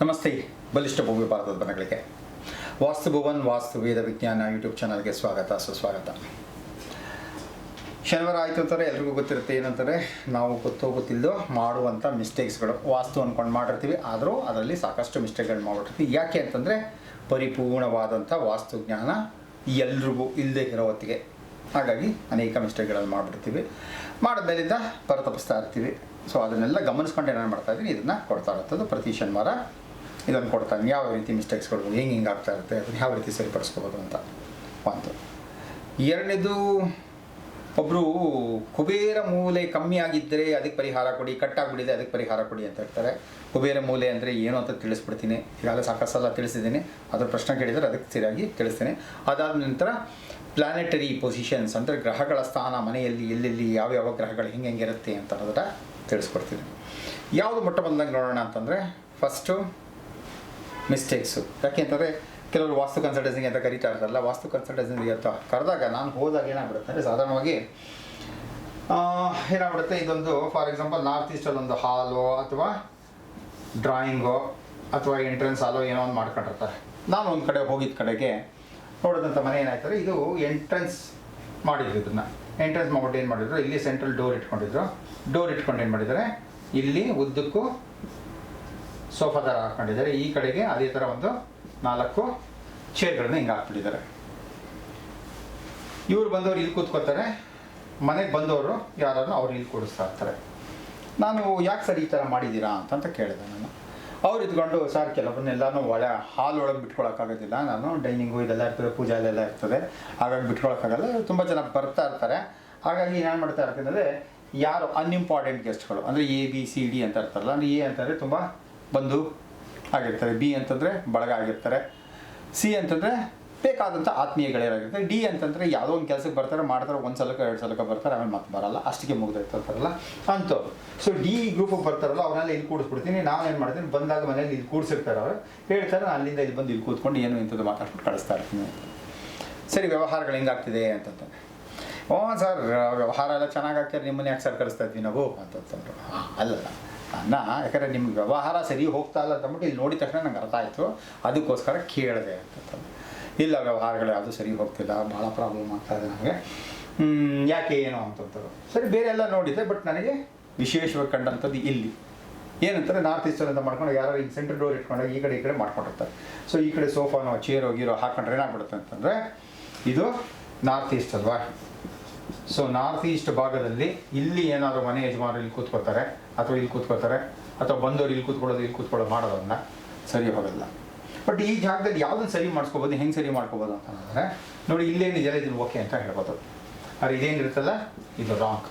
ನಮಸ್ತೆ. ಬಲಿಷ್ಠ ಭವ್ಯ ಭಾರತದ ಬನಗಳಿಗೆ ವಾಸ್ತು ಭುವನ್ ವಾಸ್ತು ವೇದ ವಿಜ್ಞಾನ ಯೂಟ್ಯೂಬ್ ಚಾನಲ್ಗೆ ಸ್ವಾಗತ ಸುಸ್ವಾಗತ. ಶನಿವಾರ ಆಯಿತು ಅಂತಾರೆ ಎಲ್ರಿಗೂ ಗೊತ್ತಿರುತ್ತೆ. ಏನಂತಾರೆ, ನಾವು ಗೊತ್ತಿಲ್ಲದೋ ಮಾಡುವಂಥ ಮಿಸ್ಟೇಕ್ಸ್ಗಳು. ವಾಸ್ತು ಅಂದ್ಕೊಂಡು ಮಾಡಿರ್ತೀವಿ, ಆದರೂ ಅದರಲ್ಲಿ ಸಾಕಷ್ಟು ಮಿಸ್ಟೇಕ್ಗಳು ಮಾಡಿರ್ತೀವಿ. ಯಾಕೆ ಅಂತಂದರೆ ಪರಿಪೂರ್ಣವಾದಂಥ ವಾಸ್ತು ಜ್ಞಾನ ಎಲ್ರಿಗೂ ಇಲ್ಲದೆ ಇರೋ ಹೊತ್ತಿಗೆ. ಹಾಗಾಗಿ ಅನೇಕ ಮಿಸ್ಟೇಕ್ಗಳನ್ನು ಮಾಡಿಬಿಡ್ತೀವಿ. ಮಾಡಿದ್ಮೇಲಿಂದ ಪರಿತಪಿಸ್ತಾ ಇರ್ತೀವಿ. ಸೊ ಅದನ್ನೆಲ್ಲ ಗಮನಿಸ್ಕೊಂಡು ಏನೇನು ಮಾಡ್ತಾಯಿದ್ದೀನಿ, ಇದನ್ನು ಕೊಡ್ತಾ ಇರ್ತದ್ದು ಪ್ರತಿ ಶನಿವಾರ ಇದನ್ನು ಕೊಡ್ತಾನೆ. ಯಾವ ರೀತಿ ಮಿಸ್ಟೇಕ್ಸ್ಗಳು ಹಿಂಗೆ ಆಗ್ತಾ ಇರುತ್ತೆ, ಅದನ್ನು ಯಾವ ರೀತಿ ಸರಿಪಡಿಸ್ಕೋಬೋದು ಅಂತ ಒಂದು. ಎರಡನೇದು, ಒಬ್ಬರು ಕುಬೇರ ಮೂಲೆ ಕಮ್ಮಿ ಆಗಿದ್ದರೆ ಅದಕ್ಕೆ ಪರಿಹಾರ ಕೊಡಿ, ಕಟ್ಟಾಗಿಬಿಡಿದೆ ಅದಕ್ಕೆ ಪರಿಹಾರ ಕೊಡಿ ಅಂತ ಹೇಳ್ತಾರೆ. ಕುಬೇರ ಮೂಲೆ ಅಂದರೆ ಏನು ಅಂತ ತಿಳಿಸ್ಬಿಡ್ತೀನಿ. ಈಗಾಗಲೇ ಸಾಕಷ್ಟು ಸಲ ತಿಳಿಸಿದ್ದೀನಿ. ಅದರ ಪ್ರಶ್ನೆ ಕೇಳಿದರೆ ಅದಕ್ಕೆ ಸರಿಯಾಗಿ ತಿಳಿಸ್ತೀನಿ. ಅದಾದ ನಂತರ ಪ್ಲಾನೆಟರಿ ಪೊಸಿಷನ್ಸ್ ಅಂದರೆ ಗ್ರಹಗಳ ಸ್ಥಾನ ಮನೆಯಲ್ಲಿ ಎಲ್ಲೆಲ್ಲಿ ಯಾವ್ಯಾವ ಗ್ರಹಗಳು ಹೆಂಗಿರುತ್ತೆ ಅಂತ ಅನ್ನೋದರ ತಿಳಿಸ್ಕೊಡ್ತೀನಿ. ಯಾವುದು ಮೊಟ್ಟ ಮೊದಲಾಗಿ ನೋಡೋಣ ಅಂತಂದರೆ ಫಸ್ಟು ಮಿಸ್ಟೇಕ್ಸು. ಯಾಕೆ ಅಂತಂದರೆ ಕೆಲವರು ವಾಸ್ತು ಕನ್ಸಲ್ಟೆನ್ಸಿಗೆ ಅಂತ ಕರೀತಾ ಇರ್ತಾರಲ್ಲ, ವಾಸ್ತು ಕನ್ಸಲ್ಟೆನ್ಸಿಗೆ ಅಂತ ಕರೆದಾಗ ನಾನು ಹೋದಾಗ ಏನಾಗ್ಬಿಡುತ್ತೆ ಅಂದರೆ ಸಾಧಾರಣವಾಗಿ ಏನಾಗ್ಬಿಡುತ್ತೆ, ಇದೊಂದು ಫಾರ್ ಎಕ್ಸಾಂಪಲ್ ನಾರ್ತ್ ಈಸ್ಟಲ್ಲಿ ಒಂದು ಹಾಲು ಅಥವಾ ಡ್ರಾಯಿಂಗೋ ಅಥವಾ ಎಂಟ್ರೆನ್ಸ್ ಹಾಲೋ ಏನೋ ಒಂದು ಮಾಡ್ಕೊಂಡಿರ್ತಾರೆ. ನಾನು ಒಂದು ಕಡೆ ಹೋಗಿದ್ದ ಕಡೆಗೆ ನೋಡೋದಂಥ ಮನೆ ಏನಾಯ್ತಾರೆ, ಇದು ಎಂಟ್ರೆನ್ಸ್ ಮಾಡಿದ್ರು. ಇದನ್ನು ಎಂಟ್ರೆನ್ಸ್ ಮಾಡ್ಬಿಟ್ಟು ಏನು ಮಾಡಿದ್ರು, ಇಲ್ಲಿ ಸೆಂಟ್ರಲ್ ಡೋರ್ ಇಟ್ಕೊಂಡಿದ್ರು. ಡೋರ್ ಇಟ್ಕೊಂಡು ಏನು ಮಾಡಿದ್ದಾರೆ, ಇಲ್ಲಿ ಉದ್ದಕ್ಕೂ ಸೋಫಾ ಥರ ಹಾಕ್ಕೊಂಡಿದ್ದಾರೆ. ಈ ಕಡೆಗೆ ಅದೇ ಥರ ಒಂದು 4 ಚೇರ್ಗಳನ್ನ ಹಿಂಗೆ ಹಾಕ್ಬಿಟ್ಟಿದ್ದಾರೆ. ಇವ್ರು ಬಂದವರು ಇಲ್ಲಿ ಕೂತ್ಕೋತಾರೆ, ಮನೆಗೆ ಬಂದವರು ಯಾರನ್ನು ಅವ್ರು ಇಲ್ಲಿ ಕೂಡಿಸ್ತಾ ಇರ್ತಾರೆ. ನಾನು ಯಾಕೆ ಸರ್ ಈ ಥರ ಮಾಡಿದ್ದೀರಾ ಅಂತ ಕೇಳಿದೆ ನಾನು. ಅವ್ರು ಇದ್ಕೊಂಡು, ಸರ್ ಕೆಲವೊಬ್ಬರನ್ನೆಲ್ಲನೂ ಹಾಲ್ ಒಳಗೆ ಬಿಟ್ಕೊಳಕ್ಕಾಗೋದಿಲ್ಲ, ನಾನು ಡೈನಿಂಗು ಇದೆಲ್ಲ ಇರ್ತದೆ, ಪೂಜೆ ಅಲ್ಲೆಲ್ಲ ಇರ್ತದೆ, ಹಾಗಾಗಿ ಬಿಟ್ಕೊಳಕ್ಕಾಗಲ್ಲ, ತುಂಬ ಜನ ಬರ್ತಾ ಇರ್ತಾರೆ. ಹಾಗಾಗಿ ನಾನು ಮಾಡ್ತಾ ಇರ್ತೀನಿ ಅಂದರೆ ಯಾರು ಅನ್ಇಂಪಾರ್ಟೆಂಟ್ ಗೆಸ್ಟ್ಗಳು ಅಂದರೆ ABCD ಅಂತ ಇರ್ತಾರಲ್ಲ, ಅಂದರೆ A ಅಂತಂದರೆ ತುಂಬ ಬಂಧು ಆಗಿರ್ತಾರೆ, B ಅಂತಂದರೆ ಬಳಗ ಆಗಿರ್ತಾರೆ, C ಅಂತಂದರೆ ಬೇಕಾದಂಥ ಆತ್ಮೀಯಗಳೇನಾಗಿರ್ತಾರೆ, D ಅಂತಂದರೆ ಯಾವುದೋ ಒಂದು ಕೆಲಸಕ್ಕೆ ಬರ್ತಾರೆ, ಮಾಡ್ತಾರೆ, 1 ಸಲಕ್ಕೆ 2 ಸಲಕ್ಕೆ ಬರ್ತಾರೆ, ಆಮೇಲೆ ಮತ್ತೆ ಬರಲ್ಲ, ಅಷ್ಟಿಗೆ ಮುಗ್ದಿರ್ತಾರಲ್ಲ ಅಂಥವ್ರು. ಸೊ D ಗ್ರೂಪಿಗೆ ಬರ್ತಾರಲ್ಲ ಅವ್ರನ್ನೆಲ್ಲ ಇಲ್ಲಿ ಕೂಡಿಸ್ಬಿಡ್ತೀನಿ. ನಾನೇನು ಮಾಡ್ತೀನಿ, ಬಂದಾಗ ಮನೇಲಿ ಇಲ್ಲಿ ಕೂಡಿಸಿರ್ತಾರೆ, ಅವ್ರು ಹೇಳ್ತಾರೆ, ನಾನು ಅಲ್ಲಿಂದ ಇಲ್ಲಿ ಬಂದು ಇಲ್ಲಿ ಕೂತ್ಕೊಂಡು ಏನು ಇಂಥದ್ದು ಮಾತಾಡ್ಬಿಟ್ಟು ಕಳಿಸ್ತಾ ಇರ್ತೀನಿ. ಸರಿ, ವ್ಯವಹಾರಗಳು ಹೆಂಗಾಗ್ತಿದೆ ಅಂತಂದ್ರೆ, ಸರ್ ವ್ಯವಹಾರ ಎಲ್ಲ ಚೆನ್ನಾಗಾಗ್ತಾರೆ, ನಿಮ್ಮನ್ನ ಯಾಕೆ ಸರ್ ಕಳಿಸ್ತಾ ಇದ್ವಿ ನಾವು ಅಂತಂದ್ರು. ಅಲ್ಲಲ್ಲ ಯಾಕಂದರೆ ನಿಮ್ಗೆ ವ್ಯವಹಾರ ಸರಿ ಹೋಗ್ತಾ ಇಲ್ಲ ಅಂತಂದ್ಬಿಟ್ಟು ಇಲ್ಲಿ ನೋಡಿದ ತಕ್ಷಣ ನಂಗೆ ಅರ್ಥ ಆಯಿತು, ಅದಕ್ಕೋಸ್ಕರ ಕೇಳಿದೆ ಅಂತಂದ್ರೆ. ಇಲ್ಲ, ವ್ಯವಹಾರಗಳು ಯಾವುದು ಸರಿ ಹೋಗ್ತಿಲ್ಲ, ಭಾಳ ಪ್ರಾಬ್ಲಮ್ ಆಗ್ತಾಯಿದೆ ನನಗೆ, ಯಾಕೆ ಏನು ಅಂತಂತಾರೆ. ಸರಿ, ಬೇರೆ ಎಲ್ಲ ನೋಡಿದ್ದೆ, ಬಟ್ ನನಗೆ ವಿಶೇಷವಾಗಿ ಕಂಡಂಥದ್ದು ಇಲ್ಲಿ ಏನಂತಾರೆ, ನಾರ್ತ್ ಈಸ್ಟಲ್ಲಿ ಅಂತ ಮಾಡ್ಕೊಂಡು ಯಾರು ಈಗ ಸೆಂಟ್ರಲ್ ಡೋರ್ ಇಟ್ಕೊಂಡಾಗ ಈ ಕಡೆ ಮಾಡ್ಕೊಂಡಿರ್ತಾರೆ. ಸೊ ಈ ಕಡೆ ಸೋಫಾನೋ ಚೇರೋ ಗೀರೋ ಹಾಕೊಂಡ್ರೆ ಏನಾಗ್ಬಿಡುತ್ತೆ ಅಂತಂದರೆ, ಇದು ನಾರ್ತ್ ಈಸ್ಟ್ ಅಲ್ವಾ. ಸೊ ನಾರ್ತ್ ಈಸ್ಟ್ ಭಾಗದಲ್ಲಿ ಇಲ್ಲಿ ಏನಾದರೂ ಮನೆ ಯಜಮಾನರು ಇಲ್ಲಿ ಕೂತ್ಕೋತಾರೆ ಅಥವಾ ಇಲ್ಲಿ ಕೂತ್ಕೋತಾರೆ, ಅಥವಾ ಬಂದವರು ಇಲ್ಲಿ ಕೂತ್ಕೊಳ್ಳೋದು ಮಾಡೋದನ್ನ ಸರಿ ಹೋಗಲ್ಲ. ಬಟ್ ಈ ಜಾಗದಲ್ಲಿ ಯಾವುದನ್ನು ಸರಿ ಮಾಡಿಸ್ಕೋಬೋದು, ಹೆಂಗೆ ಸರಿ ಮಾಡ್ಕೋಬೋದು ಅಂತಂದರೆ, ನೋಡಿ ಇಲ್ಲೇನಿದೆಯಲ್ಲ ಇದನ್ನು ಓಕೆ ಅಂತ ಹೇಳ್ಬೋದು. ಆದರೆ ಇದೇನಿರುತ್ತಲ್ಲ ಇದು ರಾಂಗ್.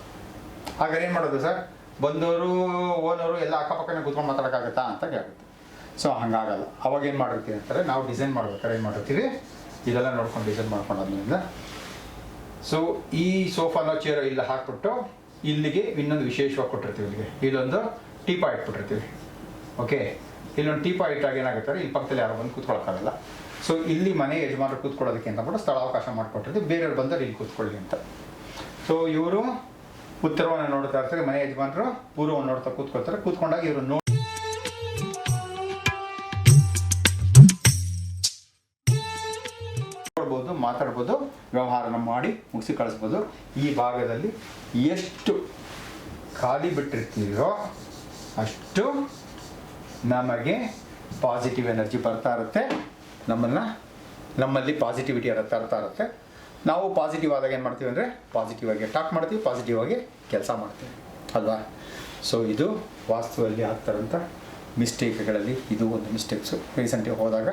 ಹಾಗಾದ್ರೆ ಏನು ಮಾಡೋದು ಸರ್, ಬಂದವರು ಓನರು ಎಲ್ಲ ಅಕ್ಕಪಕ್ಕನೇ ಕೂತ್ಕೊಂಡು ಮಾತಾಡೋಕ್ಕಾಗತ್ತಾ ಅಂತ ಕೇಳುತ್ತೆ. ಸೊ ಹಂಗಾಗಲ್ಲ. ಅವಾಗ ಏನು ಮಾಡಿರ್ತೀವಿ ಅಂತಾರೆ, ನಾವು ಡಿಸೈನ್ ಮಾಡ್ಬೇಕಾದ್ರೆ ಏನು ಮಾಡಿರ್ತೀವಿ, ಇದೆಲ್ಲ ನೋಡ್ಕೊಂಡು ಡಿಸೈನ್ ಮಾಡ್ಕೊಂಡಾದ್ರಿಂದ ಸೊ ಈ ಸೋಫಾನೋ ಚೇರೋ ಇಲ್ಲ ಹಾಕ್ಬಿಟ್ಟು ಇಲ್ಲಿಗೆ ಇನ್ನೊಂದು ವಿಶೇಷವಾಗಿ ಕೊಟ್ಟಿರ್ತೀವಿ. ಇಲ್ಲಿಗೆ ಇಲ್ಲೊಂದು ಟೀಪಾ ಇಟ್ಬಿಟ್ಟಿರ್ತೀವಿ. ಓಕೆ, ಇಲ್ಲೊಂದು ಟೀಪಾ ಇಟ್ಟಾಗ ಏನಾಗುತ್ತಾರೆ, ಇಲ್ಲಿ ಪಕ್ಕದಲ್ಲಿ ಯಾರು ಬಂದು ಕೂತ್ಕೊಳ್ಳೋಕ್ಕಾಗಲ್ಲ. ಸೊ ಇಲ್ಲಿ ಮನೆ ಯಜಮಾನರು ಕೂತ್ಕೊಳ್ಳೋದಕ್ಕೆ ಅಂತ ಕೂಡ ಸ್ಥಳಾವಕಾಶ ಮಾಡಿಕೊಟ್ಟಿರ್ತೀವಿ, ಬೇರೆಯವ್ರು ಬಂದರೆ ಇಲ್ಲಿ ಕೂತ್ಕೊಳ್ಳಿ ಅಂತ. ಸೊ ಇವರು ಉತ್ತರವನ್ನು ನೋಡ್ತಾ ಇರ್ತಾರೆ, ಮನೆ ಯಜಮಾನರು ಪೂರ್ವವನ್ನು ನೋಡ್ತಾ ಕೂತ್ಕೊಳ್ತಾರೆ. ಕೂತ್ಕೊಂಡಾಗ ಇವರು ನೋಡ್ಬೋದು, ಮಾತಾಡ್ಬೋದು, ವ್ಯವಹಾರನ ಮಾಡಿ ಮುಗಿಸಿ ಕಳಿಸ್ಬೋದು. ಈ ಭಾಗದಲ್ಲಿ ಎಷ್ಟು ಖಾಲಿ ಬಿಟ್ಟಿರ್ತೀರೋ ಅಷ್ಟು ನಮಗೆ ಪಾಸಿಟಿವ್ ಎನರ್ಜಿ ಬರ್ತಾ ಇರುತ್ತೆ, ನಮ್ಮಲ್ಲಿ ಪಾಸಿಟಿವಿಟಿ ತರ್ತಾ ಇರುತ್ತೆ. ನಾವು ಪಾಸಿಟಿವ್ ಆದಾಗ ಏನು ಮಾಡ್ತೀವಿ ಅಂದರೆ ಪಾಸಿಟಿವ್ ಆಗಿ ಟಾಕ್ ಮಾಡ್ತೀವಿ, ಪಾಸಿಟಿವ್ ಆಗಿ ಕೆಲಸ ಮಾಡ್ತೀವಿ ಅಲ್ವಾ. ಸೊ ಇದು ವಾಸ್ತುವಲ್ಲಿ ಆಗ್ತಾರಂಥ ಮಿಸ್ಟೇಕ್ಗಳಲ್ಲಿ ಇದು ಒಂದು ಮಿಸ್ಟೇಕ್ಸು. ರೀಸೆಂಟಾಗಿ ಹೋದಾಗ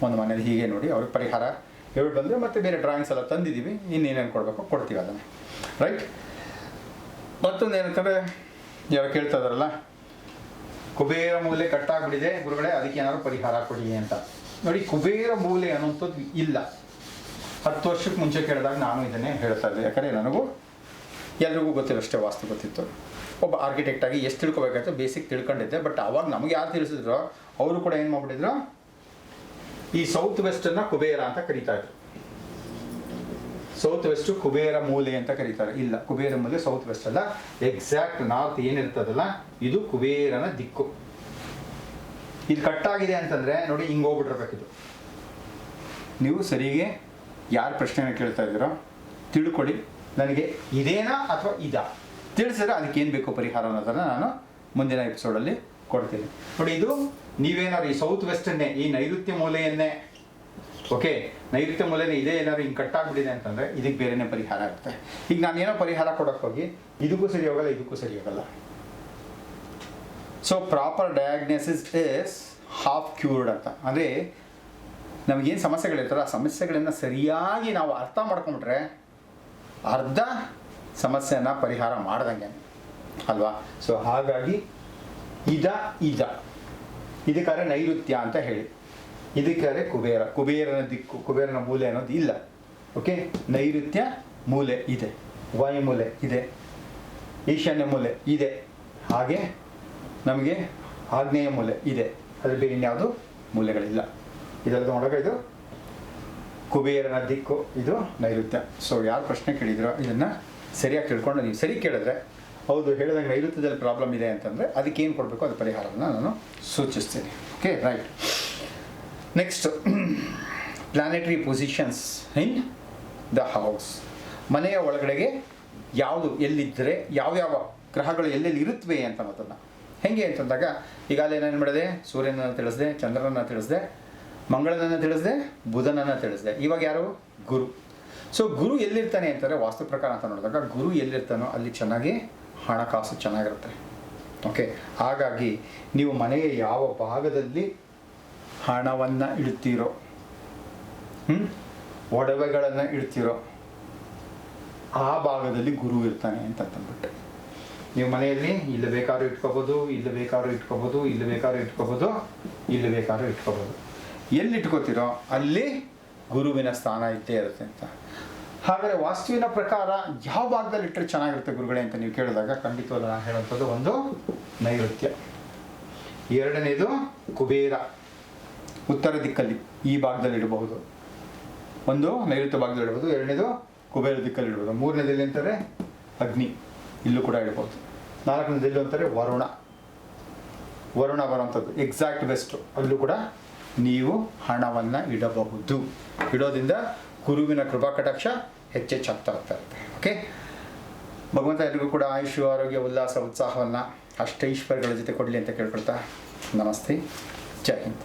ಒಂದು ಮನೇಲಿ ಹೀಗೆ ನೋಡಿ ಅವ್ರಿಗೆ ಪರಿಹಾರ ಹೇಳಿ ಬಂದರೆ ಮತ್ತೆ ಬೇರೆ ಡ್ರಾಯಿಂಗ್ಸ್ ಎಲ್ಲ ತಂದಿದ್ದೀವಿ, ಇನ್ನೇನೇನು ಕೊಡಬೇಕು ಕೊಡ್ತೀವಿ ಅದನ್ನು, ರೈಟ್. ಮತ್ತೊಂದು ಏನಂತಂದರೆ, ಯಾರು ಕೇಳ್ತಾ ಇದಾರಲ್ಲ, ಕುಬೇರ ಮೂಲೆ ಕಟ್ಟಾಗ್ಬಿಟ್ಟಿದೆ ಗುರುಗಳೇ, ಅದಕ್ಕೆ ಏನಾದ್ರು ಪರಿಹಾರ ಕೊಡಿ ಅಂತ. ನೋಡಿ, ಕುಬೇರ ಮೂಲೆ ಅನ್ನೋಂಥದ್ದು ಇಲ್ಲ. 10 ವರ್ಷಕ್ಕೆ ಮುಂಚೆ ಕೇಳಿದಾಗ ನಾನು ಇದನ್ನೇ ಹೇಳ್ತಾ ಇದ್ದೆ. ಯಾಕಂದರೆ ನನಗೂ ಎಲ್ರಿಗೂ ಗೊತ್ತಿರೋಷ್ಟೇ ವಾಸ್ತು ಗೊತ್ತಿತ್ತು. ಒಬ್ಬ ಆರ್ಕಿಟೆಕ್ಟಾಗಿ ಎಷ್ಟು ತಿಳ್ಕೊಬೇಕಾಯ್ತು ಬೇಸಿಕ್ ತಿಳ್ಕೊಂಡಿದ್ದೆ. ಬಟ್ ಅವಾಗ ನಮಗೆ ಯಾರು ತಿಳಿಸಿದ್ರು, ಅವರು ಕೂಡ ಏನು ಮಾಡ್ಬಿಟ್ಟಿದ್ರು, ಈ ಸೌತ್ ವೆಸ್ಟನ್ನು ಕುಬೇರ ಅಂತ ಕರೀತಾ ಇದ್ರು. ಸೌತ್ ವೆಸ್ಟ್ ಕುಬೇರ ಮೂಲೆ ಅಂತ ಕರೀತಾರೆ. ಇಲ್ಲ, ಕುಬೇರ ಮೂಲೆ ಸೌತ್ ವೆಸ್ಟ್ ಅಲ್ಲ, ಎಕ್ಸಾಕ್ಟ್ ನಾರ್ತ್ ಏನಿರ್ತದಲ್ಲ ಇದು ಕುಬೇರನ ದಿಕ್ಕು. ಇದು ಕಟ್ಟಾಗಿದೆ ಅಂತಂದರೆ ನೋಡಿ ಹಿಂಗೆ ಹೋಗ್ಬಿಟ್ಟಿರ್ಬೇಕಿದು. ನೀವು ಸರಿಗೆ ಯಾರು ಪ್ರಶ್ನೆನ ಕೇಳ್ತಾ ಇದ್ದೀರೋ ತಿಳ್ಕೊಳ್ಳಿ, ನನಗೆ ಇದೇನಾ ಅಥವಾ ಇದಾ ತಿಳಿಸಿದ್ರೆ ಅದಕ್ಕೇನು ಬೇಕು ಪರಿಹಾರ ಅನ್ನೋದನ್ನು ನಾನು ಮುಂದಿನ ಎಪಿಸೋಡಲ್ಲಿ ಕೊಡ್ತೀನಿ. ನೋಡಿ, ಇದು ನೀವೇನಾದ್ರು ಈ ಸೌತ್ ವೆಸ್ಟನ್ನೇ, ಈ ನೈಋತ್ಯ ಮೂಲೆಯನ್ನೇ, ಓಕೆ, ನೈಋತ್ಯ ಮೂಲೆಯೇ ಇದೇ ಏನಾದ್ರು ಹಿಂಗೆ ಕಟ್ಟಾಗ್ಬಿಟ್ಟಿದೆ ಅಂತಂದರೆ ಇದಕ್ಕೆ ಬೇರೆಯೇ ಪರಿಹಾರ ಇರುತ್ತೆ. ಈಗ ನಾನೇನೋ ಪರಿಹಾರ ಕೊಡೋಕ್ಕೆ ಹೋಗಿ ಇದಕ್ಕೂ ಸರಿ ಹೋಗಲ್ಲ, ಇದಕ್ಕೂ ಸರಿ ಹೋಗಲ್ಲ. So proper diagnosis is half cured ಅಂತ. ಅಂದರೆ ನಮಗೇನು ಸಮಸ್ಯೆಗಳಿರ್ತದೆ ಆ ಸಮಸ್ಯೆಗಳನ್ನು ಸರಿಯಾಗಿ ನಾವು ಅರ್ಥ ಮಾಡ್ಕೊಂಬಿಟ್ರೆ ಅರ್ಧ ಸಮಸ್ಯೆನ ಪರಿಹಾರ ಮಾಡ್ದಂಗೆ ಅಲ್ವಾ. ಸೊ ಹಾಗಾಗಿ ಇದಕ್ಕಾದ್ರೆ ನೈಋತ್ಯ ಅಂತ ಹೇಳಿ, ಇದಕ್ಕಾದ್ರೆ ಕುಬೇರನ ದಿಕ್ಕು, ಕುಬೇರನ ಮೂಲೆ ಅನ್ನೋದು ಇಲ್ಲ. ಓಕೆ, ನೈಋತ್ಯ ಮೂಲೆ ಇದೆ, ವಾಯುಮೂಲೆ ಇದೆ, ಈಶಾನ್ಯ ಮೂಲೆ ಇದೆ, ಹಾಗೆ ನಮಗೆ ಆಗ್ನೇಯ ಮೂಲೆ ಇದೆ. ಅದ್ರ ಬೇರೆ ಇನ್ಯಾವುದು ಮೂಲೆಗಳಿಲ್ಲ. ಇದೆಲ್ಲ ನೋಡೋಕೆ ಇದು ಕುಬೇರನ ದಿಕ್ಕು, ಇದು ನೈಋತ್ಯ. ಸೊ ಯಾರು ಪ್ರಶ್ನೆ ಕೇಳಿದ್ರೋ ಇದನ್ನು ಸರಿಯಾಗಿ ತಿಳ್ಕೊಂಡು ನೀವು ಸರಿ ಕೇಳಿದ್ರೆ, ಹೌದು ಹೇಳಿದಂಗೆ ನೈಋತ್ಯದಲ್ಲಿ ಪ್ರಾಬ್ಲಮ್ ಇದೆ ಅಂತಂದರೆ ಅದಕ್ಕೇನು ಕೊಡಬೇಕು ಅದು ಪರಿಹಾರವನ್ನು ನಾನು ಸೂಚಿಸ್ತೀನಿ. Okay, right. Next, planetary positions in the house. ಮನೆಯ ಒಳಗಡೆಗೆ ಯಾವುದು ಎಲ್ಲಿದ್ದರೆ ಯಾವ್ಯಾವ ಗ್ರಹಗಳು ಎಲ್ಲೆಲ್ಲಿ ಇರುತ್ತವೆ ಅಂತ ಅನ್ನೋದನ್ನು ಹೇಗೆ ಅಂತಂದಾಗ ಈಗಾಗಲೇ ಏನೇನು ಮಾಡಿದೆ, ಸೂರ್ಯನನ್ನು ತಿಳಿಸಿದೆ, ಚಂದ್ರನನ್ನು ತಿಳಿಸಿದೆ, ಮಂಗಳನನ್ನು ತಿಳಿಸಿದೆ, ಬುಧನನ್ನು ತಿಳಿಸಿದೆ. ಇವಾಗ ಯಾರು? ಗುರು. ಸೊ ಗುರು ಎಲ್ಲಿರ್ತಾನೆ ಅಂತಾರೆ ವಾಸ್ತು ಪ್ರಕಾರ ಅಂತ ನೋಡಿದಾಗ, ಗುರು ಎಲ್ಲಿರ್ತಾನೋ ಅಲ್ಲಿ ಚೆನ್ನಾಗಿ ಹಣಕಾಸು ಚೆನ್ನಾಗಿರುತ್ತೆ. ಓಕೆ, ಹಾಗಾಗಿ ನೀವು ಮನೆಯ ಯಾವ ಭಾಗದಲ್ಲಿ ಹಣವನ್ನು ಇಡ್ತೀರೋ, ಒಡವೆಗಳನ್ನು ಇಡ್ತೀರೋ ಆ ಭಾಗದಲ್ಲಿ ಗುರು ಇರ್ತಾನೆ ಅಂತಂದ್ಬಿಟ್ಟು ನೀವು ಮನೆಯಲ್ಲಿ ಇಲ್ಲಿ ಬೇಕಾದ್ರೂ ಇಟ್ಕೋಬೋದು, ಇಲ್ಲಿ ಬೇಕಾದ್ರೂ ಇಟ್ಕೋಬೋದು, ಇಲ್ಲಿ ಬೇಕಾದ್ರೂ ಇಟ್ಕೋಬೋದು, ಇಲ್ಲಿ ಬೇಕಾದ್ರೂ ಇಟ್ಕೋಬೋದು. ಎಲ್ಲಿ ಇಟ್ಕೋತೀರೋ ಅಲ್ಲಿ ಗುರುವಿನ ಸ್ಥಾನ ಇದ್ದೇ ಇರುತ್ತೆ ಅಂತ. ಹಾಗಾದರೆ ವಾಸ್ತುವಿನ ಪ್ರಕಾರ ಯಾವ ಭಾಗದಲ್ಲಿ ಇಟ್ಟರೆ ಚೆನ್ನಾಗಿರುತ್ತೆ ಗುರುಗಳೇ ಅಂತ ನೀವು ಕೇಳಿದಾಗ ಖಂಡಿತವಲ್ಲ ನಾನು ಹೇಳುವಂಥದ್ದು ಒಂದು ನೈಋತ್ಯ, ಎರಡನೇದು ಕುಬೇರ ಉತ್ತರ ದಿಕ್ಕಲ್ಲಿ ಈ ಭಾಗದಲ್ಲಿ ಇಡಬಹುದು, ಒಂದು ನೈಋತ್ಯ ಭಾಗದಲ್ಲಿ ಇಡಬಹುದು, ಎರಡನೇದು ಕುಬೇರ ದಿಕ್ಕಲ್ಲಿ ಇಡಬಹುದು, ಮೂರನೇದಲ್ಲಿ ಅಂತಾರೆ ಅಗ್ನಿ, ಇಲ್ಲೂ ಕೂಡ ಇಡಬಹುದು, ನಾಲ್ಕನೇದಲ್ಲಿ ಅಂತಾರೆ ವರುಣ ಬರುವಂಥದ್ದು ಎಕ್ಸಾಕ್ಟ್ ಬೆಸ್ಟು, ಅಲ್ಲೂ ಕೂಡ ನೀವು ಹಣವನ್ನು ಇಡಬಹುದು. ಇಡೋದ್ರಿಂದ ಗುರುವಿನ ಕೃಪಾ ಕಟಾಕ್ಷ ಹೆಚ್ಚೆಚ್ಚಾಗ್ತಾ ಹೋಗ್ತಾ ಇರುತ್ತೆ. ಓಕೆ, ಭಗವಂತ ಎಲ್ರಿಗೂ ಕೂಡ ಆಯುಷು, ಆರೋಗ್ಯ, ಉಲ್ಲಾಸ, ಉತ್ಸಾಹವನ್ನು ಅಷ್ಟೈಶ್ವರ್ಯಗಳ ಜೊತೆ ಕೊಡಲಿ ಅಂತ ಕೇಳ್ಕೊಳ್ತಾ ನಮಸ್ತೆ, ಜೈ ಹಿಂದ್.